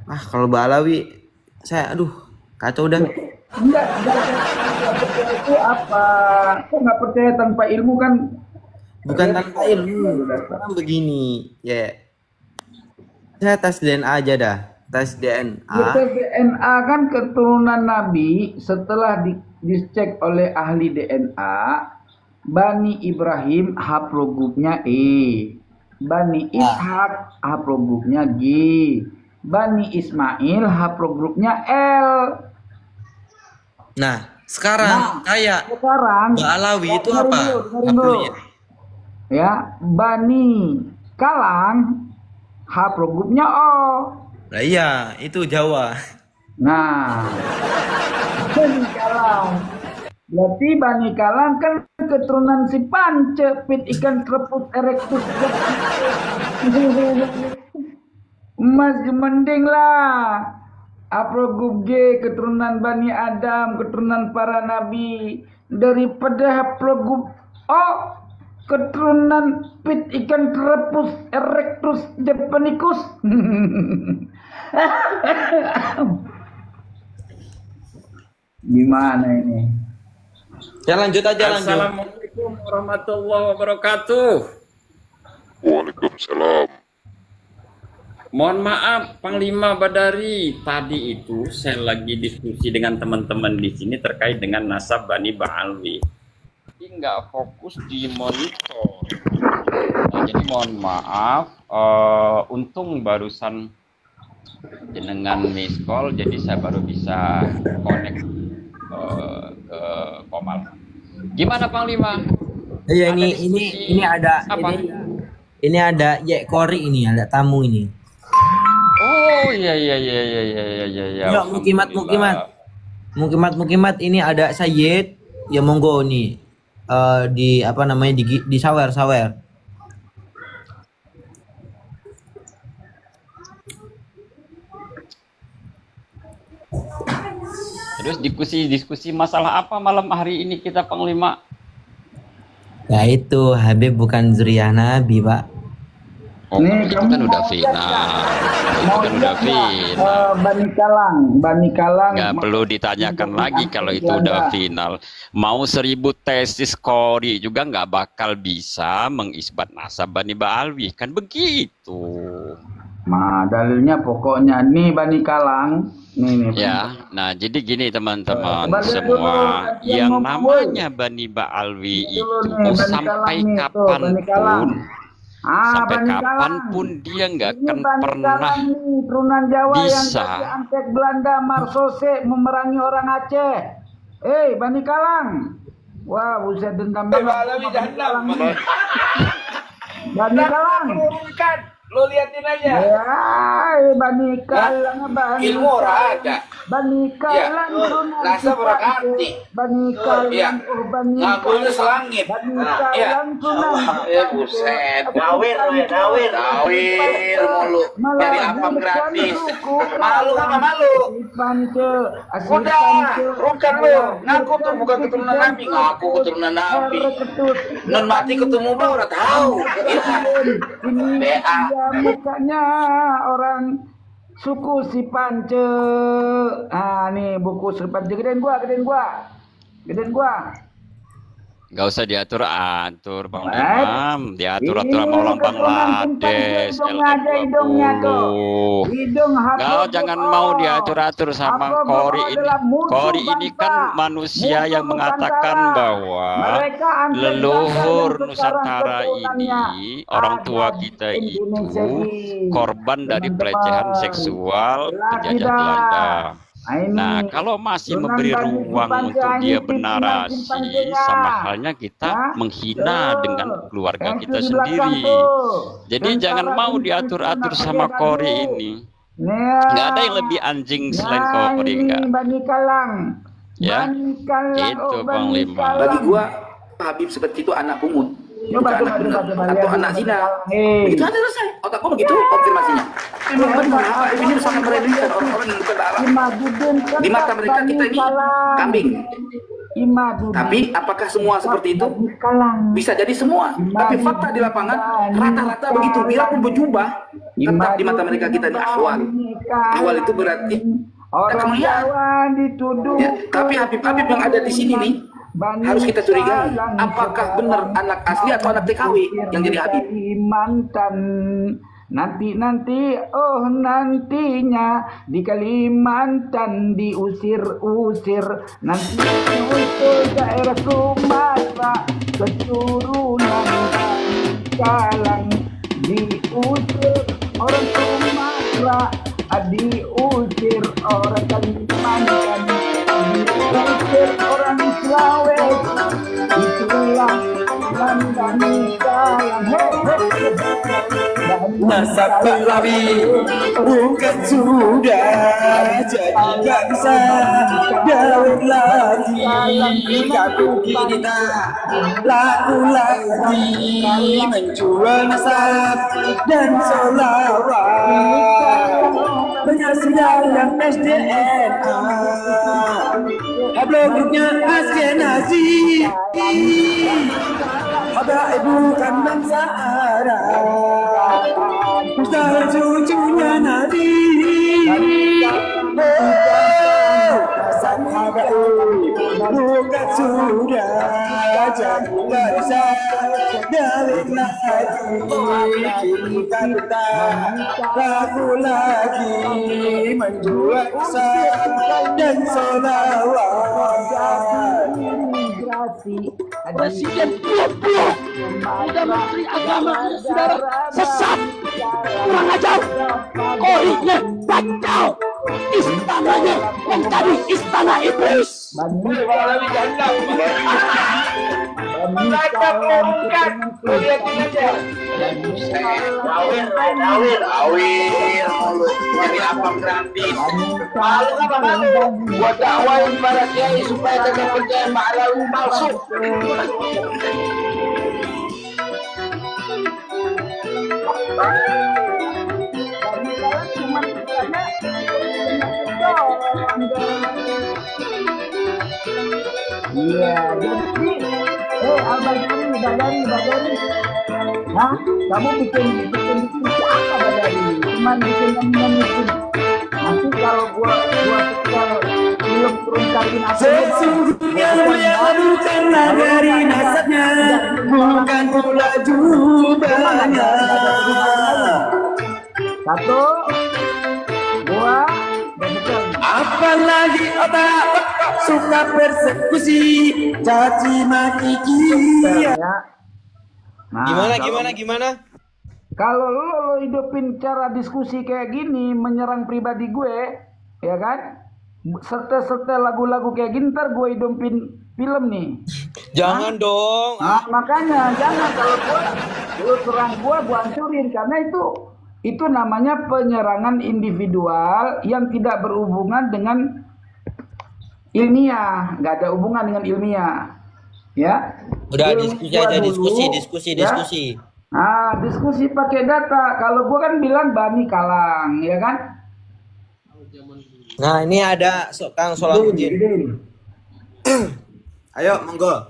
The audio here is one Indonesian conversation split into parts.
Ah, kalau Balawi, saya aduh kacau dah. Enggak percaya itu apa? Kok nggak percaya tanpa ilmu kan? Bukan tanpa ilmu, sekarang begini, ya. Saya tes DNA aja dah, tes Ya, DNA. tes DNA kan keturunan Nabi setelah dicek oleh ahli DNA, Bani Ibrahim haploggrupnya E, Bani Ishak haplogrupnya G, Bani Ismail haplogrupnya L. Nah, sekarang kayak Sekarang Balawi itu dengerin apa? dulu, dengerin dulu. Haplonya? Ya, Bani Kalang haplogrupnya O. Lah iya, itu Jawa. Nah, Bani Kalang. Berarti Bani Kalang kan keturunan si Pance, pit ikan krepus erectus. Masih mending lah. Haplogrup G keturunan Bani Adam, keturunan para nabi, daripada haplogrup O keturunan pit ikan krepus erectus japanicus. Gimana ini? Ya lanjut aja, lanjut. Assalamualaikum warahmatullahi wabarakatuh. Waalaikumsalam. Mohon maaf Panglima Badari, tadi itu saya lagi diskusi dengan teman-teman di sini terkait dengan nasab Bani Ba'alwi. Ini nggak fokus di monitor. Nah, jadi mohon maaf, untung barusan jenengan miss call, jadi saya baru bisa connect ke Komal. Gimana Panglima? Iya, Ada ini diskusi ada apa? ini ada Yek Kori, ini ada tamu ini. Oh iya. Ya, mukimat ini ada Sayyid. Ya monggo nih. Di apa namanya, di sawer. Terus diskusi masalah apa malam hari ini kita Panglima? Ya itu Habib bukan zuriyah Nabi, Pak. Oh, Nih, itu kamu kan udah mau final. Itu Mau kan lihat udah nggak, final. Bani Kalang. Nggak perlu ditanyakan lagi kalau itu udah final. Mau 1000 tesis Qori juga nggak bakal bisa mengisbat nasab Bani Ba'alwi. Kan begitu. Nah, dalilnya pokoknya nih Bani Kalang. Nih. Ya, nah jadi gini teman-teman Coba lihat semua, dulu, yang ngomong, namanya Bani Ba'alwi Dulu itu nih, Bani sampai Kalang nih, tuh, Bani Kalang. kapanpun, sampai Bani Kalang. kapanpun dia nggak Ini akan Bani pernah Kalang nih, turunan Jawa yang bisa. tadi antek Belanda Marsose memerangi orang Aceh. Bani Kalang. Wah, buset dendam banget. Balawi jahannam. Bani Kalang. Menurunkan, lo liatin aja. Ya, Bani Kalang, Bani Ilmu orang ada. Bani Kalang, Ya, nasab orang arti. Bani Kalang, Ya. Bani Ngakunya selangit. Bani Ya. Kalang, Sunan. Buset. Nawir mulu. Jadi apam gratis. Malu sama malu. Udah, bukan lu. Ngaku tuh bukan keturunan Nabi. Ngaku keturunan Nabi. Non mati ketemu mah udah tahu. Ini BA. dia mukanya orang suku si Pance. Nih buku si Pance. Gedein gua. Nggak usah diatur-atur Bang Imam, diatur-atur sama orang Bangladesh, hidungnya tuh. Hidung Nggak, jangan mau diatur-atur sama Qori ini. Qori ini kan manusia yang mengatakan bahwa leluhur Nusantara ini, orang tua kita itu korban dari pelecehan seksual penjajah Belanda. Nah, kalau masih memberi ruang untuk dia bernarasi, sama halnya kita menghina dengan keluarga kita sendiri. Jadi jangan mau diatur-atur sama Qori ini. Nggak ada yang lebih anjing selain Qori, enggak. Bani Kalang. Ya, itu Panglima. Bagi gua Habib seperti itu anak pungut. Coba, Atau anak zina. Begitu aja selesai. Otak gua begitu konfirmasinya. Memang benar Pak, ini sangat meremehkan orang-orang yang bukan Allah. Di mata mereka kita ini kambing. Imaduni. Tapi apakah semua seperti itu? Kalang. Bisa jadi semua. Tapi fakta di lapangan rata-rata begitu. Biarpun berjubah, tetap di mata mereka kita ini ahwal. Ahwal itu berarti kita melihat. Ya, tapi Habib-Habib yang ada di sini nih harus kita curigai. Apakah benar anak asli atau anak TKW yang jadi Habib? Kalimantan. Nanti oh nantinya di Kalimantan diusir-usir, nanti diusir daerah Sumatera keturunan Kalang, diusir orang Sumatera, diusir orang Kalimantan, diusir orang Sulawesi, itulah Landani Kalang. Nasab Pahlawi bukan sudah jadi gak bisa gawin lagi, kaku kita laku lagi menjual nasab dan solawat penyaksian yang SDNA hablognya Askenazi ada ibu kandang Arab Ustaz cucunya Nabi. Sahabat bukan sudah jadi bisa gawin lagi, kita laku lagi menjual dan solawat. Presiden goblok, udah Menteri Agama saudara sesat, kurang ajar, korinya kacau, istananya yang tadi istana iblis. Mereka bongkar, lihatin aja. Awir, jadi apa gratis? Malu apa malu? Buat dakwain para kiai supaya jangan percaya Pahlawi palsu. Iya, jadi Badari. Hah? Kamu bikin apa Badari? Cuman bikin nyanyi. Nanti kalau gua belum turun kali sesungguhnya mulia bukan dari nasabnya, bukan pula jubahnya. Satu, dua, apalagi otak suka persekusi, caci maki kia. Nah, Gimana? Kalau lo hidupin cara diskusi kayak gini, menyerang pribadi gue, ya kan? Serta lagu-lagu kayak gini, ntar gue hidupin film nih. Jangan dong. Nah, makanya jangan, kalau lo serang gue hancurin, karena itu namanya penyerangan individual yang tidak berhubungan dengan ilmiah, nggak ada hubungan dengan ilmiah, ya. Udah diskusi aja, diskusi. Nah, diskusi pakai data. Kalau gua kan bilang Bani Kalang, ya kan? Nah, ini ada Kang Solahuddin. Ayo, monggo.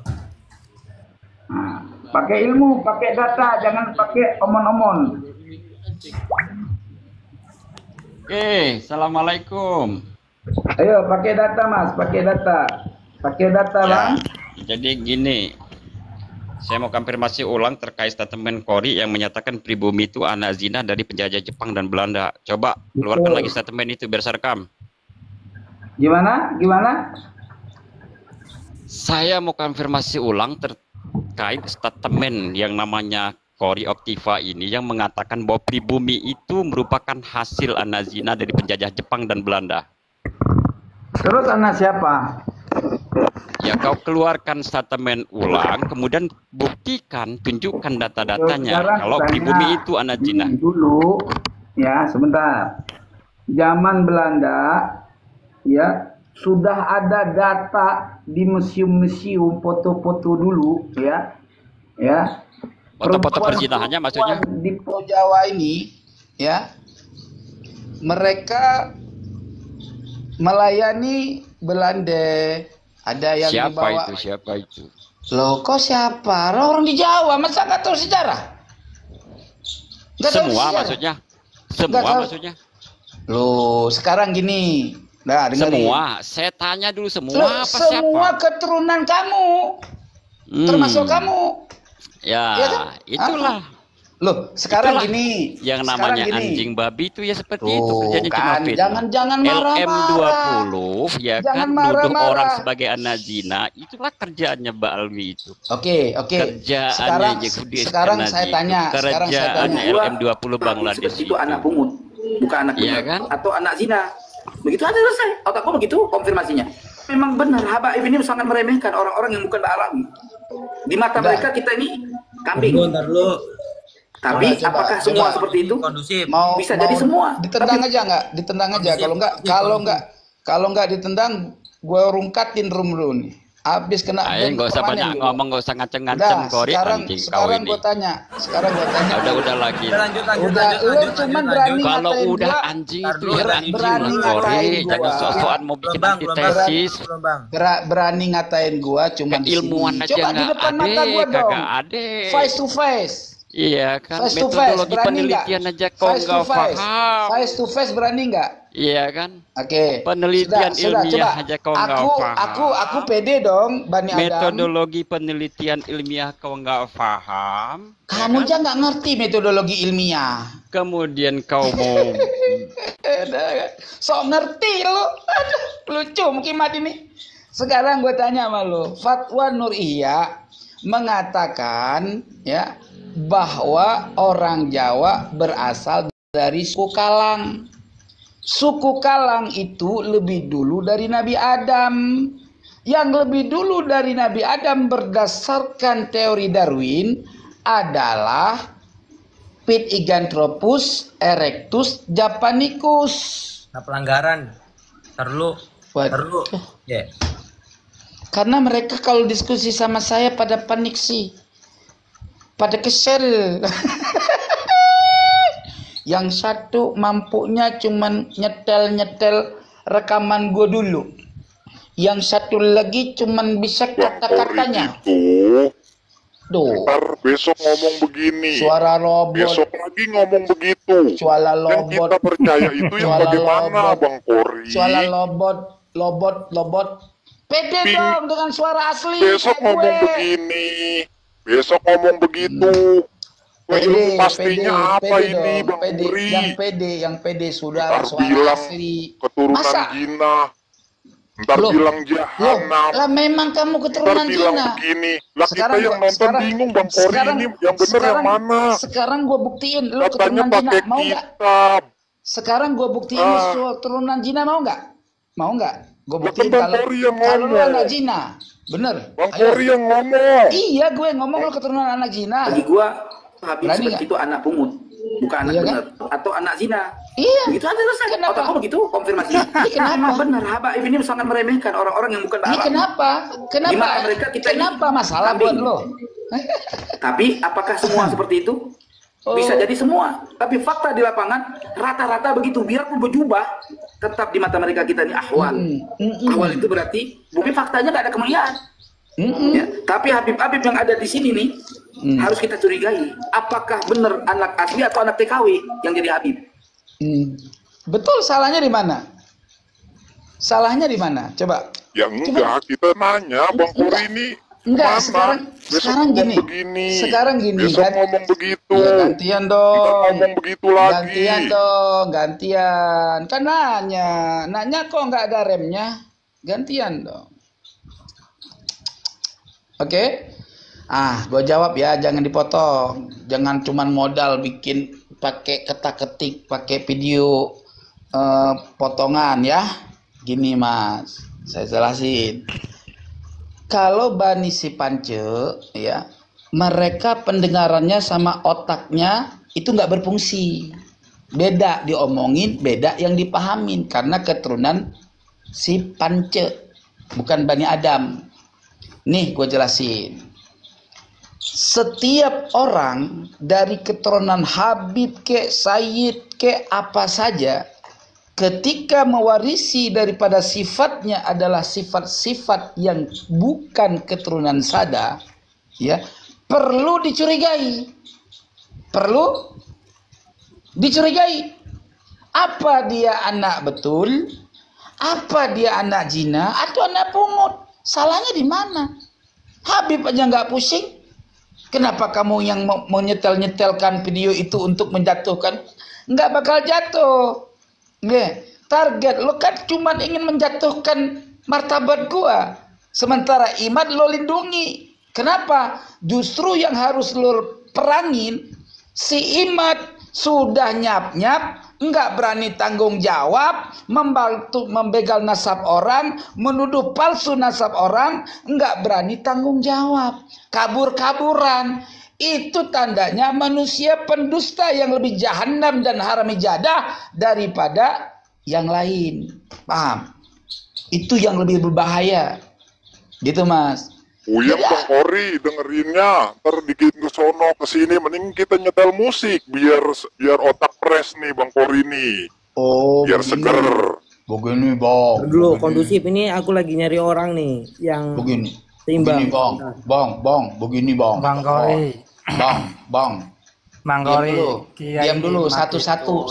Nah, pakai ilmu, pakai data, jangan pakai omon-omon. Oke, assalamualaikum. Ayo, pakai data, Mas, pakai data, Bang. Jadi gini, saya mau konfirmasi ulang terkait statement Kori yang menyatakan pribumi itu anak zina dari penjajah Jepang dan Belanda. Coba keluarkan lagi statement itu biar saya rekam. Gimana? Saya mau konfirmasi ulang terkait statement yang namanya Kori Optiva ini yang mengatakan bahwa pribumi itu merupakan hasil anak zina dari penjajah Jepang dan Belanda. Terus anak siapa? Ya, kau keluarkan statement ulang, kemudian buktikan, tunjukkan data-datanya kalau pribumi itu anak zina. Dulu, ya sebentar. Zaman Belanda, ya sudah ada data di museum-museum, foto-foto dulu, ya. Foto-foto perzinahannya maksudnya? Di Pulau Jawa ini, ya, mereka melayani Belanda, Ada yang dibawa. Siapa itu? Loh, kok siapa? Orang di Jawa, masa nggak tahu sejarah? Nggak tahu Semua sejarah? maksudnya? Semua tahu. maksudnya? Loh, sekarang gini. Nah, dengerin. Semua. Saya tanya dulu semua Loh, apa semua siapa? keturunan kamu. Termasuk kamu. Ya, Iya kan? itulah. Loh, sekarang Itulah gini. yang sekarang namanya gini. anjing babi itu ya seperti Tuh, itu kerjanya cuma kan, fitnah. jangan marah-marah. LM20 ya Jangan kan nuduh marah-marah. orang sebagai anak zina, itulah kerjaannya Mbak Alwi itu. Oke. Kerjaannya Sekarang saya tanya. Kerjaannya LM20 Bangladesh itu anak pungut, bukan anak Iya benar, kan? atau anak zina. Begitu aja selesai. Otakku begitu konfirmasinya. Memang benar Habaib ini sangat meremehkan orang-orang yang bukan Mbak Alwi. Di mata mereka kita ini kambing. Bentar lu. Tapi Coba, apakah coba. semua seperti itu? Kondusif. Bisa jadi semua. Ditendang aja nggak? Ditendang aja. Kalau nggak ditendang, gue rungkatin rum lu nih. Habis kena. Ayo nggak usah banyak ngomong, nggak usah ngaceng-ngaceng Kori anjing kau sekarang ini. gue tanya. Udah lagi. Lanjut. Lu cuman berani Kalau ngatain udah gua. anjing Ntar itu dulu, ya berani anjing ngatain Kori, gua. jangan sok-sokan mau bikin Belum, antitesis. Berani ngatain gua cuman di Keilmuan sini. aja Coba di nggak depan mata gua ada, dong. kagak ada. Face to face. Iya kan, Face to face, metodologi berani penelitian nggak? aja kau Face to nggak face. paham. Face to face berani nggak? Iya kan, Oke. penelitian ilmiah aja kau nggak paham. Aku pede dong, Bani Adam. Metodologi penelitian ilmiah kau nggak paham. Kamu aja nggak ngerti metodologi ilmiah. Kemudian kau mau Sok ngerti lo. Aduh, lucu Mukimat ini. Sekarang gue tanya sama lo, Fatwa Nuriyah mengatakan ya bahwa orang Jawa berasal dari suku Kalang. Suku Kalang itu lebih dulu dari Nabi Adam. Yang lebih dulu dari Nabi Adam berdasarkan teori Darwin adalah Pithecanthropus erectus japanicus. Nah, pelanggaran. Terlalu. Ya. Karena mereka kalau diskusi sama saya pada panik sih. Pada kesel. Yang satu mampunya cuman nyetel-nyetel rekaman gue dulu. Yang satu lagi cuman bisa kata-katanya. Tuh. Ntar besok ngomong begini. Suara robot. Besok lagi ngomong begitu. Suara Yang robot. kita percaya itu yang Suara bagaimana robot. Bang Kori? Suara lobot. Pede dong dengan suara asli. Besok kayak ngomong gue. begini. Besok ngomong begitu. Ilmu pastinya apa ini Bang Kori? Yang pede sudah Ntar suara bilang asli. keturunan Masa? Jina. Ntar Loh, bilang jahanam. Lah memang kamu Ntar keturunan bilang Cina. begini. Lah kita Sekarang yang gua- nonton sekarang- bingung Bang Kori sekarang- ini yang bener yang mana? Sekarang gue buktiin lu Katanya keturunan Cina. pakai Mau nggak? kitab. Sekarang gue buktiin lu keturunan Cina, mau nggak? Mau nggak? Gue buktiin Bang kalau Kori yang kalau lu ngomong. anak Cina. Bener. Bang Ayo. Kori yang ngomong. Iya, gue ngomong lu keturunan anak Cina. Bagi gua Habib Berani seperti itu anak pungut, bukan anak Iya kan? benar, atau anak zina. Iya. Begitu aja selesai. Kenapa? Otakku begitu konfirmasi. Kenapa? Memang benar Habaib ini sangat meremehkan orang-orang yang bukan Ini Mbak Alwi. kenapa? Di mata mereka kita ini Kenapa masalah buat kambing. lo? Tapi apakah semua seperti itu? Bisa jadi semua. Tapi fakta di lapangan rata-rata begitu. Biarpun berjubah, tetap di mata mereka kita ini ahwal. Ahwal itu berarti bukti faktanya nggak ada kemuliaan. Ya. Tapi Habib-Habib yang ada di sini nih harus kita curigai. Apakah benar anak asli atau anak TKW yang jadi Habib? Betul, salahnya di mana? Salahnya di mana? Coba. Ya enggak, kita nanya Bang Kori ini Enggak, mana? sekarang Besok gini. ngomong begini. Sekarang gini, Besok kan? ngomong begitu. Ya, gantian Kita dong. ngomong begitu lagi. Gantian dong, gantian. Kan nanya kok nggak ada remnya. Gantian dong. Oke? Gue jawab ya, jangan dipotong. Jangan cuman modal bikin pakai ketak-ketik, pakai video potongan ya. Gini Mas, saya jelasin. Kalau Bani Sipance ya, mereka pendengarannya sama otaknya itu nggak berfungsi. Beda diomongin, beda yang dipahamin karena keturunan Sipance, bukan Bani Adam. Nih gue jelasin. Setiap orang dari keturunan Habib ke Sayyid ke apa saja, ketika mewarisi daripada sifatnya adalah sifat-sifat yang bukan keturunan sada, ya, perlu dicurigai. Perlu dicurigai. Apa dia anak betul? Apa dia anak zina atau anak pungut? Salahnya di mana? Habib aja nggak pusing. Kenapa kamu yang mau nyetel-nyetelkan video itu untuk menjatuhkan? Nggak bakal jatuh. Nih, target lo kan cuma ingin menjatuhkan martabat gua. Sementara Imad lo lindungi. Kenapa? Justru yang harus lo perangin, si Imad sudah nyap-nyap, nggak berani tanggung jawab, membegal nasab orang, menuduh palsu nasab orang, nggak berani tanggung jawab, kabur-kaburan. Itu tandanya manusia pendusta yang lebih jahanam dan haramijadah daripada yang lain. Paham? Itu yang lebih berbahaya. Gitu, Mas. Uyap Bang Kori dengerinnya, ntar dikit ke sono ke sini, mending kita nyetel musik biar otak fresh nih Bang Kori nih. Oh, biar begini. seger. Begini, Bang. Dulu kondusif ini aku lagi nyari orang nih yang Begini. seimbang. Begini, Bang. Begini, Bang. Bang Kori. Bang. Bang Kori. Diam dulu. Satu-satu.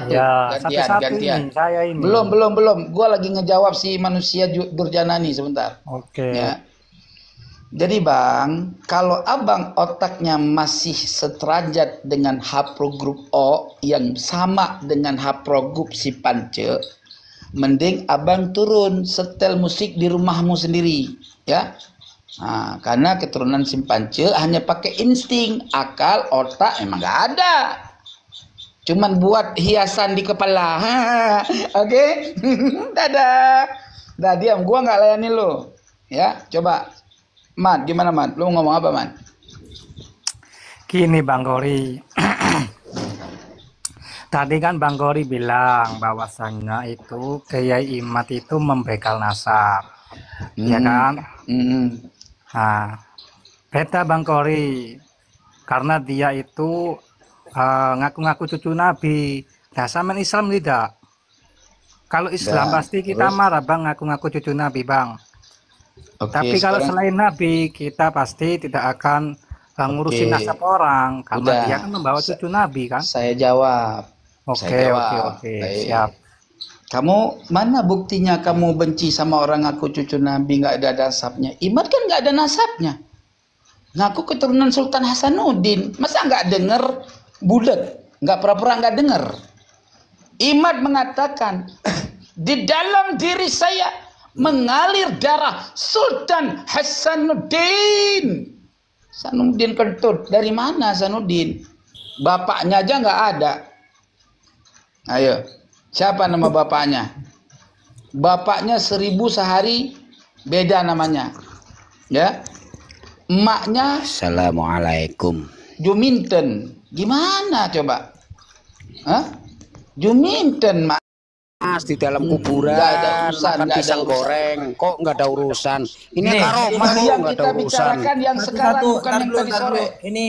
Ya, Gantian. Saya ini. Belum. Gua lagi ngejawab si manusia Durjanani sebentar. Oke. Ya. Jadi Bang, kalau Abang otaknya masih seterajat dengan Hapro Grup O yang sama dengan Hapro Grup si Pance, mending Abang turun setel musik di rumahmu sendiri, ya. Nah, karena keturunan Simpance hanya pakai insting, akal, otak emang nggak ada. Cuman buat hiasan di kepala. Oke? Dadah. Dah diam, gua nggak layani lo. Ya, coba. Man, gimana Man? Lu ngomong apa Man? Gini Bang Kori. Tadi kan Bang Kori bilang bahwasannya itu Kiai Imad itu membegal nasab. Ya kan? Nah, beda Bang Kori, karena dia itu ngaku-ngaku cucu Nabi. Nah, sama Islam tidak. Kalau Islam pasti kita marah Bang, ngaku-ngaku cucu Nabi Bang. Tapi kalau selain Nabi, kita pasti tidak akan ngurusin nasab orang, karena dia kan membawa cucu Nabi kan. Saya jawab. Oke, siap. Kamu mana buktinya kamu benci sama orang ngaku cucu Nabi nggak ada nasabnya? Imad kan nggak ada nasabnya. Ngaku keturunan Sultan Hasanuddin. Masa nggak denger bulat? Nggak pura-pura nggak denger. Imad mengatakan di dalam diri saya mengalir darah Sultan Hasanuddin. Hasanuddin Kentut. Dari mana Hasanuddin? Bapaknya aja nggak ada. Ayo. Siapa nama bapaknya? Bapaknya 1000 sehari beda namanya. Ya. Emaknya Assalamualaikum. Juminten. Gimana coba? Hah? Juminten, Mak. Mas di dalam kuburan Nggak ada urusan, makan nggak ada pisang urusan. goreng kok nggak ada urusan. Ini Nih, karomah Yang nggak ada kita urusan. bicarakan yang sekarang bukan yang tadi sore. Ini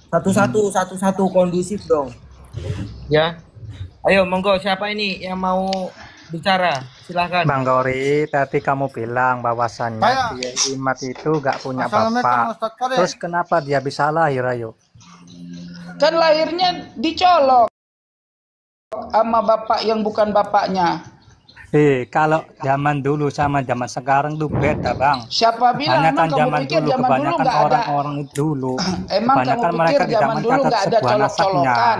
satu-satu kondusif dong. Ya. Ayo monggo, siapa ini yang mau bicara? Silahkan. Bang Kori, tadi kamu bilang bahwasannya Kiai Imad itu gak punya bapak. Terus kenapa dia bisa lahir, ayo? Kan lahirnya dicolok sama bapak yang bukan bapaknya. Kalau zaman dulu sama zaman sekarang tuh beda Bang. Siapa bilang? Kebanyakan Emang kamu zaman pikir dulu, zaman dulu kebanyakan nggak ada? orang-orang dulu. Emang kamu kebanyakan pikir mereka zaman tidak dulu mencatat nggak ada sebuah nasabnya. colok-colokan?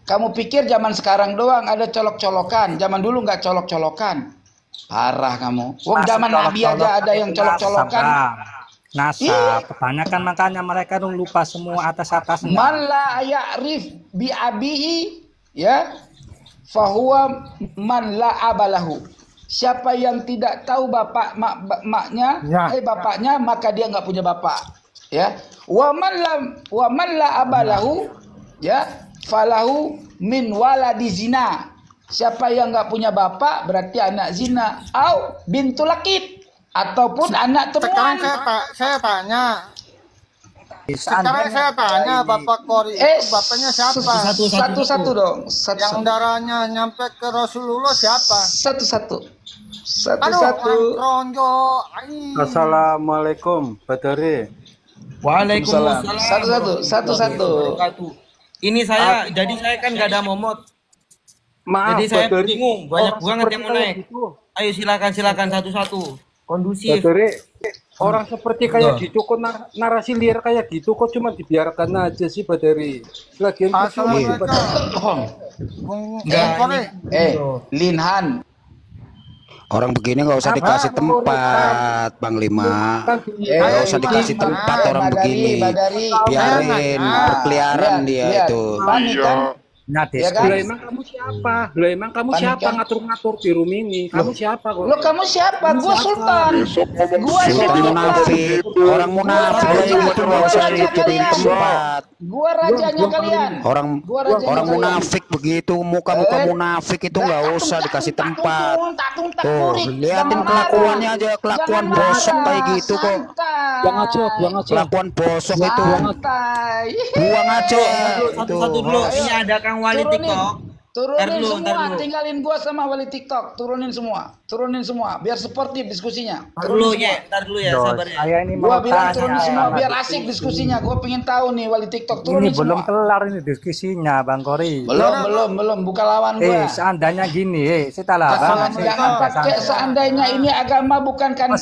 Kamu pikir zaman sekarang doang ada colok-colokan? Zaman dulu nggak colok-colokan. Parah kamu. Wong zaman Nabi aja ada yang colok-colokan. Nasab, kebanyakan makanya mereka tuh lupa semua atas-atasnya. Man la ya'rif bi abihi, ya, fahuwa man la abalahu. Siapa yang tidak tahu bapak maknya, bapaknya, maka dia nggak punya bapak. Ya, wa man la abalahu, ya, falahu min waladi zina. Siapa yang nggak punya bapak berarti anak zina. Au bintul lakit, ataupun anak temuan. Sekarang saya tanya, Sekarang saya tanya Bapak Kori itu bapaknya siapa? Satu-satu dong. Yang darahnya nyampe ke Rasulullah siapa? Satu-satu. Assalamualaikum, Badari. Waalaikumsalam. Satu-satu. Ini saya, jadi saya kan gak ada momot. Maaf, jadi saya Badari. bingung, banyak banget yang mau naik. Gitu. Ayo silakan satu-satu. Kondusif. Badari, orang seperti kayak gitu kok narasi liar kayak gitu kok cuma dibiarkan aja sih, Badari. Lagian Linhan. Orang begini nggak usah dikasih tempat, Bang Lima. Nggak usah dikasih tempat orang begini. Biarin berkeliaran dia itu. Nah, ya kan? Emang kamu siapa? Emang kamu siapa ngatur-ngatur di room ini? Kamu siapa kok? Lo kamu siapa? Gua Sultan. Gua Sultan munafik. Orang munafik yang itu nggak usah dijadiin tempat. Gua rajanya kalian. Orang munafik begitu, muka-muka munafik itu nggak usah dikasih tempat. Tuh, liatin kelakuannya aja, kelakuan bosok kayak gitu kok. Buang aja. Kelakuan bosok itu. Buang aja. Satu-satu dulu. Ini ada Kang Wali TikTok. Turunin semua, tinggalin gua sama Wali TikTok. Turunin semua, biar sportif diskusinya. Ntar dulu ya, sabar ya. Gua bilang turunin semua biar asik diskusinya. Gua pengen tahu nih Wali TikTok, turunin ini belum semua. kelar ini diskusinya, Bang Kori. Belum, buka lawan gua. Seandainya gini, kita lah. Seandainya ini agama bukan kan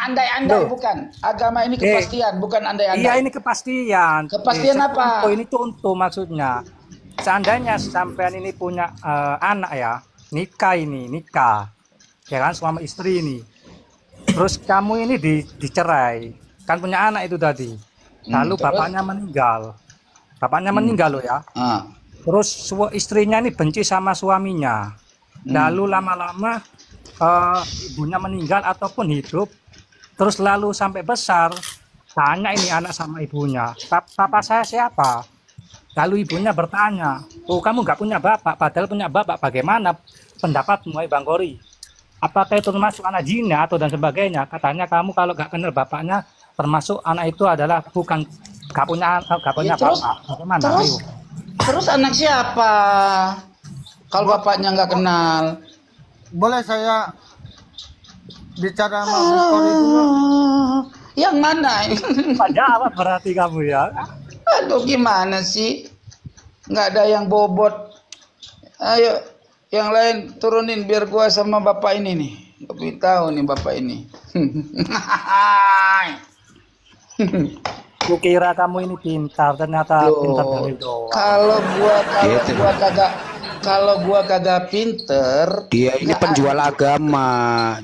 andai-andai, bukan. Agama ini kepastian, bukan andai-andai. Iya, ini kepastian. Kepastian apa? Ini contoh maksudnya. Seandainya sampean ini punya anak ya, nikah, ya kan, suami istri ini. Terus kamu ini dicerai, kan punya anak itu tadi. Lalu bapaknya meninggal. Loh ya. Terus istrinya ini benci sama suaminya. Lalu lama-lama ibunya meninggal ataupun hidup. Terus lalu sampai besar, tanya ini anak sama ibunya, papa saya siapa? Lalu ibunya bertanya, oh kamu nggak punya bapak, padahal punya bapak, bagaimana pendapatmu, Bang Kori? Apakah itu termasuk anak zina atau dan sebagainya? Katanya kamu kalau nggak kenal bapaknya, termasuk anak itu adalah bukan nggak punya bapak. Bagaimana? Terus anak siapa? Kalau bapaknya nggak kenal. Boleh saya bicara sama Bang Kori dulu? Yang mana? Jawab berarti kamu ya. Aduh, gimana sih? Nggak ada yang bobot. Ayo, yang lain turunin biar gua sama bapak ini nih. Gua tahu nih bapak ini. Kukira kamu ini pintar, ternyata pintar dari doang. Kalau gua kagak pinter, dia ini penjual agama.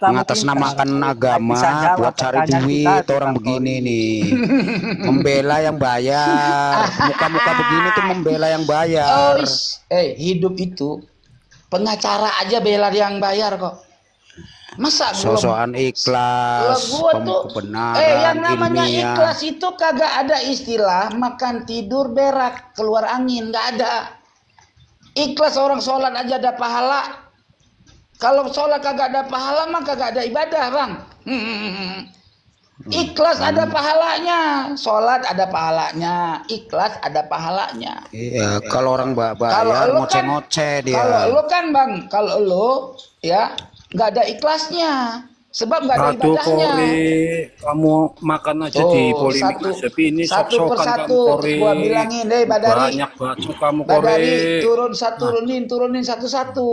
Mengatasnamakan agama buat cari duit orang begini nih. Membela yang bayar. Muka-muka begini tuh membela yang bayar. Hidup itu pengacara aja bela yang bayar kok. Masa sosokan ikhlas, kebenaran, yang namanya ilmiah. Ikhlas itu kagak ada istilah makan tidur berak keluar angin, nggak ada. Ikhlas orang sholat aja ada pahala. Kalau sholat kagak ada pahala mah kagak ada ibadah, Bang. Ikhlas ada pahalanya, sholat ada pahalanya, ikhlas ada pahalanya. Iya, kalau orang bayar ngoceh-ngoceh dia. Kalau lu kan, Bang, kalau lu ya nggak ada ikhlasnya, sebab nggak ada ibadahnya. Kamu makan aja di polemik Nasepi ini satu persatu. Gua bilangin deh, Badari. Banyak bacot kamu, Badari, turunin satu-satu.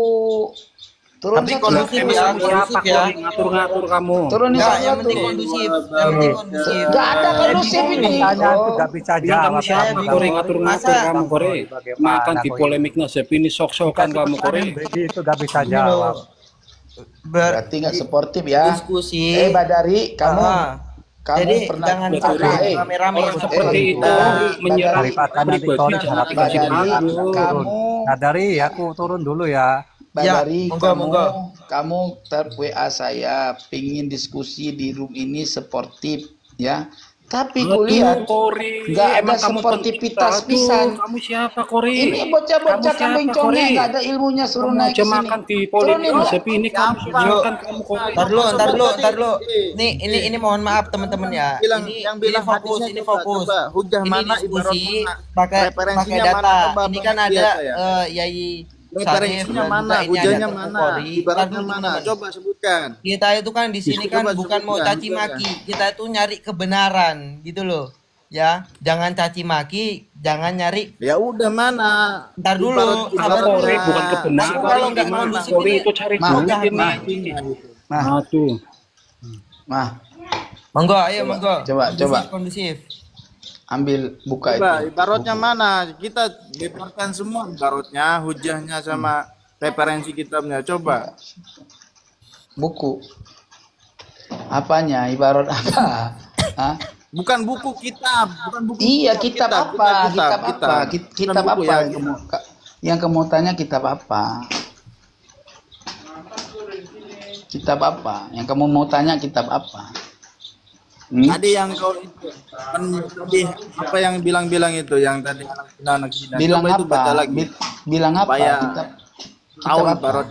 Tapi kondusif ya, ngatur-ngatur kamu. Turunin yang penting kondusif, Gak ada kondusif ini. Gak bisa jawab. Kamu siapa, Kore? Ngatur-ngatur kamu, Kore. Makan di polemik Nasepi ini sok-sokan kamu, Kore. Begitu gak bisa jawab. Berarti nggak sportif ya. Diskusi. Badari, kamu jadi pernah jangan rame-rame seperti itu menyerang pribadi. Badari, aku turun dulu ya. Badari, kamu WA saya pingin diskusi di room ini sportif ya. Tapi kulihat nggak ada sportivitas pisan. Kamu siapa, Kori? Ini bocah-bocah kambing congeng nggak ada ilmunya, suruh naik ke sini. Makan di politik, tapi ini kamu makan kamu, Kori. Ntar dulu. Ini mohon maaf teman-teman ya. Ini fokus. Hujah ini mana diskusi pakai data. Ini kan ada Yai referensinya mana, hujahnya mana, ibaratnya mana, coba sebutkan. Kita itu kan di sini kan bukan mau caci maki, kita itu nyari kebenaran gitu loh. Ya, jangan caci maki, jangan nyari. Ya udah mana? Ntar dulu, sabar dulu. Bukan kebenaran. Kalau nggak kondusif itu cari duit ini. Tuh. Monggo, ayo monggo. Coba. Kondusif. Ambil buka coba, itu. ibaratnya mana? Kita beberkan semua ibaratnya, hujahnya sama referensi kitabnya. Coba. Buku. Apanya? Ibarat apa? Hah? Bukan buku kitab, bukan buku. Iya, kitab apa? Kitab apa? Yang kamu tanya kitab apa? Kitab apa? Yang kamu mau tanya kitab apa? Tadi yang kau itu tadi apa yang bilang itu yang tadi anak bilang apa? Bilang apa? Ya, kitab apa?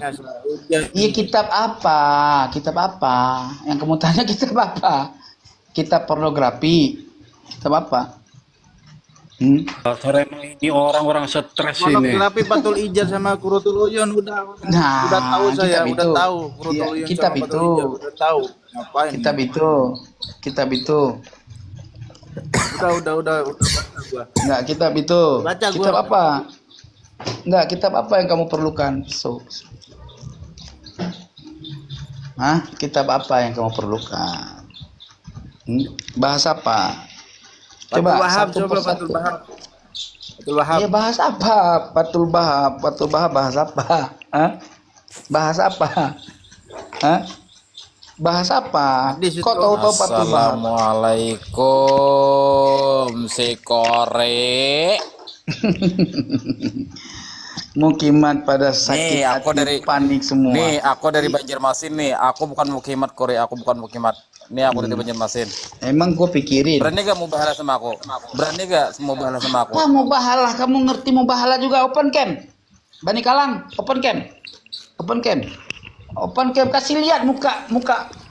Iya, kitab apa? Kitab apa? Yang kamu tanya kitab apa? Kitab pornografi. Kitab apa? Ini orang-orang stres ini. Pornografi Batul Ijaz sama Qurratul Uyun udah tahu saya, udah tahu Qurratul Uyun. Kitab itu udah tahu. Ngapain? Kitab itu. Udah baca gua. Enggak, kitab itu. Baca gua. Kitab apa? Enggak, kitab apa yang kamu perlukan? Kitab apa yang kamu perlukan? Bahasa apa? Coba Fathul Wahab. Ya, bahas apa? Fathul Wahab bahasa apa? Bahasa apa? Bahasa apa? Kok tahu Fathul Wahab? Assalamualaikum si Kore. Mukimat pada sakit aku hati, panik semua. Nih, aku dari Banjarmasin nih. Aku bukan Mukimat, Kore. Aku bukan Mukimat. Nih, aku dari Banjarmasin. Emang gue pikirin. Berani gak mau bahala sama aku? Berani gak mau bahala sama aku? Wah, mau bahala. Kamu ngerti mau bahala juga open cam. Bani Kalang, open cam. Open cam, kasih lihat muka.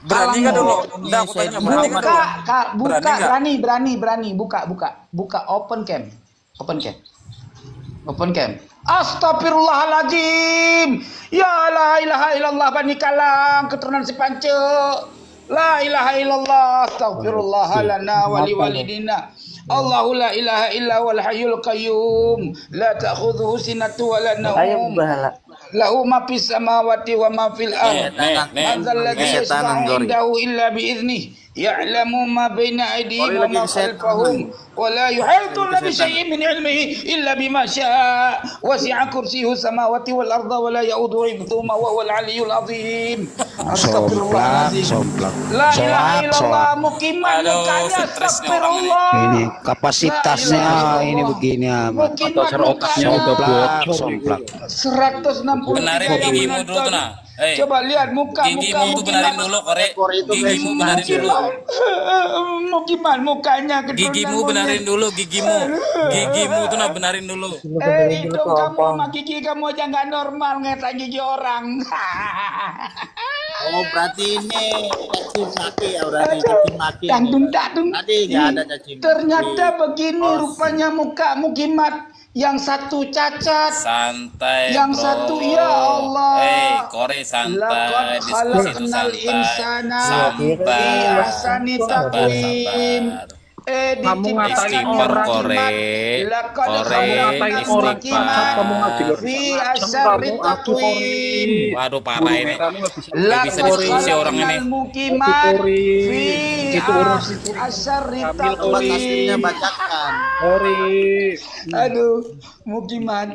Berani gak dulu? Udah, aku tanya, berani gak dulu? Buka, berani. Buka open cam. Astagfirullahaladzim. Ya la ilaha illallah Bani Kalang, keturunan si Pance. La ilaha illallah. Astagfirullah lana wali walidina. Allahu la ilaha illa wal hayyul qayyum. La ta'khudhuhu sinatu wa la nawm. Lahu ma fis samawati wa ma fil ardh. Man dzal ladzi yashfa'u indahu illa bi idznihi. Ya'lamu ma baina aydihim wa ma khalfahum. ولا يحيطون بشيء من علمه إلا بما شاء وسع كرسيه السماوات والأرض ولا يؤوده حفظهما وهو العلي العظيم. Astagfirullahaladzim. La ilaha illallah. Mukiman mukanya astagfirullah. Ini kapasitasnya ini begini amat. Otaknya udah bocor. 160. Benarin gigimu dulu tuh nah. Coba lihat muka. Gigimu tuh benarin dulu, Kore. Gigimu benarin dulu. Mukiman mukanya. Gigimu benarin dulu, gigimu tuh nah benarin dulu. Itu kamu sama gigi kamu aja nggak normal ngetak gigi orang. Oh, berarti ini caci maki ya, berarti caci maki. Tadi nggak ada caci maki. Ternyata begini rupanya muka Mukimat. Yang satu cacat, santai, yang bro. Satu ya Allah. Kore santai, diskusi itu santai, sabar. Kamu ngatain orang Kore, waduh parah ini. Gak bisa diskusi orang ini. Itu aslinya bacakan. Aduh, Mukimat.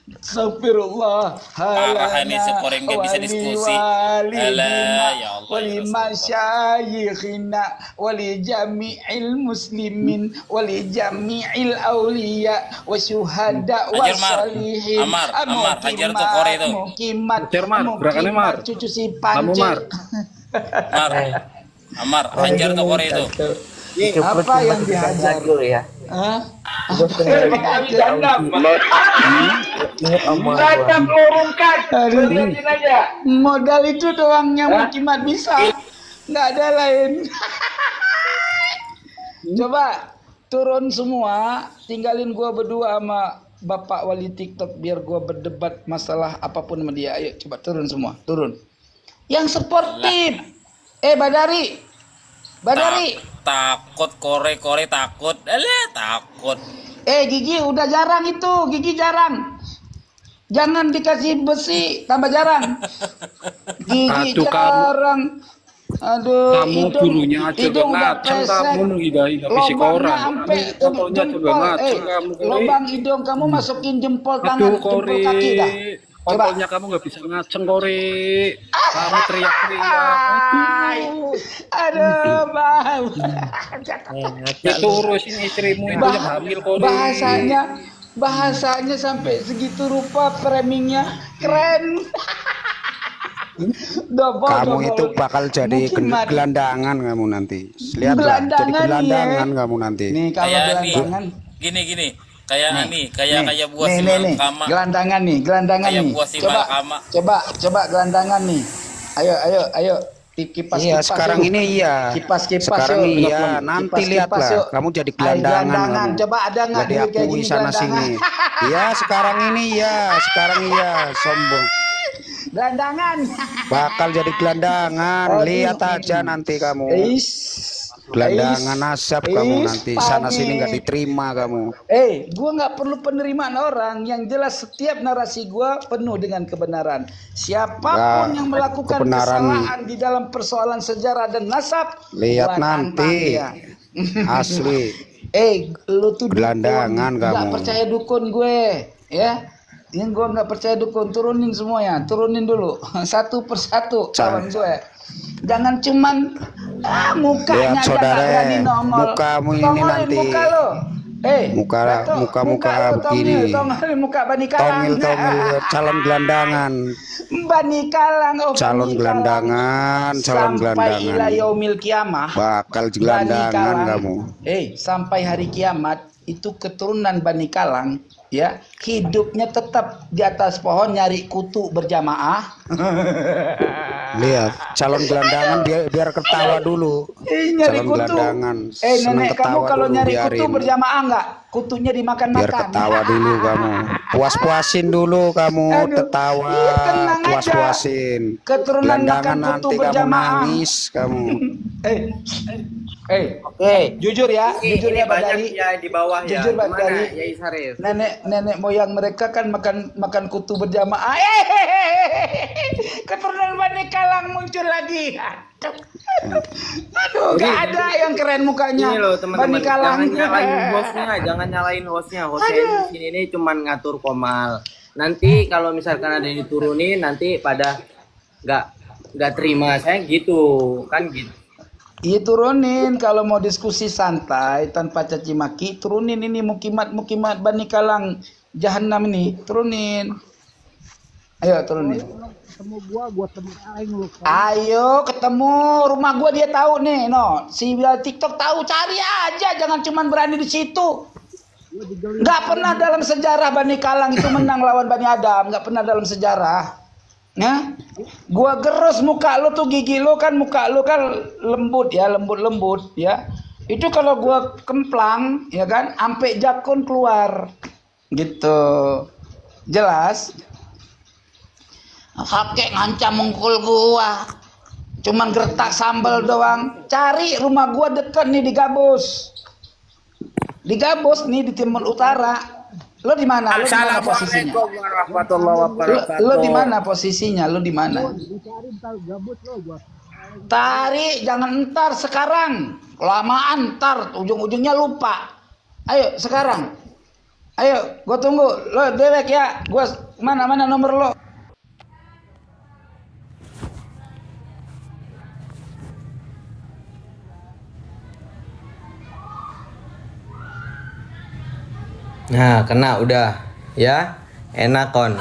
Astagfirullah. Parah ini sekoreng gak bisa diskusi. Alah, ya Allah. Wali masyayikhina wali jami'il muslimin wali jami'il awliya wa syuhada wa salihin. Amar, hajar tuh Kore itu. Mukimat, cucu si Pance. Amar, hajar tuh Kore itu. Apa yang dihajar? Ya. Hah? Modal itu doang yang Mukimat bisa, nggak ada lain. Coba turun semua, tinggalin gua berdua sama Bapak Wali TikTok biar gua berdebat masalah apapun sama dia. Ayo coba turun semua, turun. Yang sportif. Badari. Takut Kore takut. Takut. Gigi udah jarang itu, Gigi jarang. Jangan dikasih besi, tambah jarang. Gigi jarang. Aduh, kamu gurunya aja ngaceng, kamu nggak fisik orang. Contohnya juga ngaceng kamu. Lubang hidung kamu masukin jempol tangan, jempol kaki dah. Contohnya kamu nggak bisa ngaceng, Kore. Kamu teriak-teriak. Aduh, Bang. Itu urusin istrimu itu yang hamil, Kore. Bahasanya sampai segitu rupa, framingnya keren. Kamu itu bakal jadi gelandangan kamu nanti. Lihatlah, jadi gelandangan kamu nanti. Nih kalau gelandangan. Gini. Kayak buah si Malkama. Gelandangan nih. Coba gelandangan nih. Ayo. Kipas. Iya, sekarang ini iya. Kipas. Sekarang iya. Nanti lihatlah, kamu jadi gelandangan. Coba ada nggak jadi akui sana sini. Iya, sekarang ini iya. Sombong. Gelandangan. Bakal jadi gelandangan. Lihat aja nanti kamu. Gelandangan asap kamu nanti. Sana sini nggak diterima kamu. Gua nggak perlu penerimaan orang. Yang jelas setiap narasi gua penuh dengan kebenaran. Siapapun yang melakukan kesalahan di dalam persoalan sejarah dan nasab, lihat nanti. Asli. Lu tuh gelandangan kamu. Nggak percaya dukun gue, ya? Yang gue nggak percaya dukun, turunin semuanya, turunin dulu satu persatu kawan gue. Jangan cuman mukanya aja nggak berani nongol. Mukamu ini nanti. Muka lo. Muka begini. Tongolin muka Bani Kalang. Tongil calon gelandangan. Bani Kalang. Calon gelandangan. Sampai ila yaumil kiamah. Bakal gelandangan kamu. Sampai hari kiamat itu keturunan Bani Kalang. Ya, hidupnya tetap di atas pohon nyari kutu berjamaah. Lihat, calon gelandangan biar ketawa dulu. Nyari calon kutu. Gelandangan. Nenek kamu kalau nyari kutu berjamaah enggak? Kutunya dimakan-makan. Biar ketawa dulu kamu. Puas-puasin dulu kamu. Ketawa. Puas-puasin. Keturunan makan kutu nanti berjamaah. Kamu nangis kamu. Jujur ya Badari. Ya di bawah jujur ya. Badari. Ya Isarif. Nenek moyang mereka kan makan kutu berjamaah. Keturunan Bani Kalang muncul lagi. Aduh, gak ada yang keren mukanya. Ini loh teman-teman, Bani Kalang. Jangan nyalain hostnya. Hostnya di sini ini cuman ngatur komal. Nanti kalau misalkan ada yang diturunin, nanti pada nggak terima saya gitu, kan gitu. Iya turunin kalau mau diskusi santai tanpa caci maki, turunin ini mukimat Bani Kalang Jahanam ini, turunin. Ayo turunin. Ayo ketemu rumah gua, dia tahu nih, si TikTok tahu, cari aja, jangan cuman berani di situ. Nggak pernah dalam sejarah Bani Kalang itu menang lawan Bani Adam, nggak pernah dalam sejarah. Ya, gua gerus muka lu tuh, gigi lu kan, muka lu kan lembut ya. Itu kalau gua kemplang, ya kan, ampe jakun keluar, gitu. Jelas? Kakek ngancam mengkul gua, cuman gertak sambal doang. Cari rumah gua deket nih di Gabus. Di Gabus nih di Timur Utara. Lo di mana? Assalamualaikum warahmatullahi wabarakatuh. Lo di mana posisinya? Lo di mana? Tarik, jangan entar, sekarang. Kelamaan entar, ujung-ujungnya lupa. Ayo sekarang. Ayo, gua tunggu. Lo dewek ya. Gua mana nomor lo? Nah, kena udah ya, enak kon.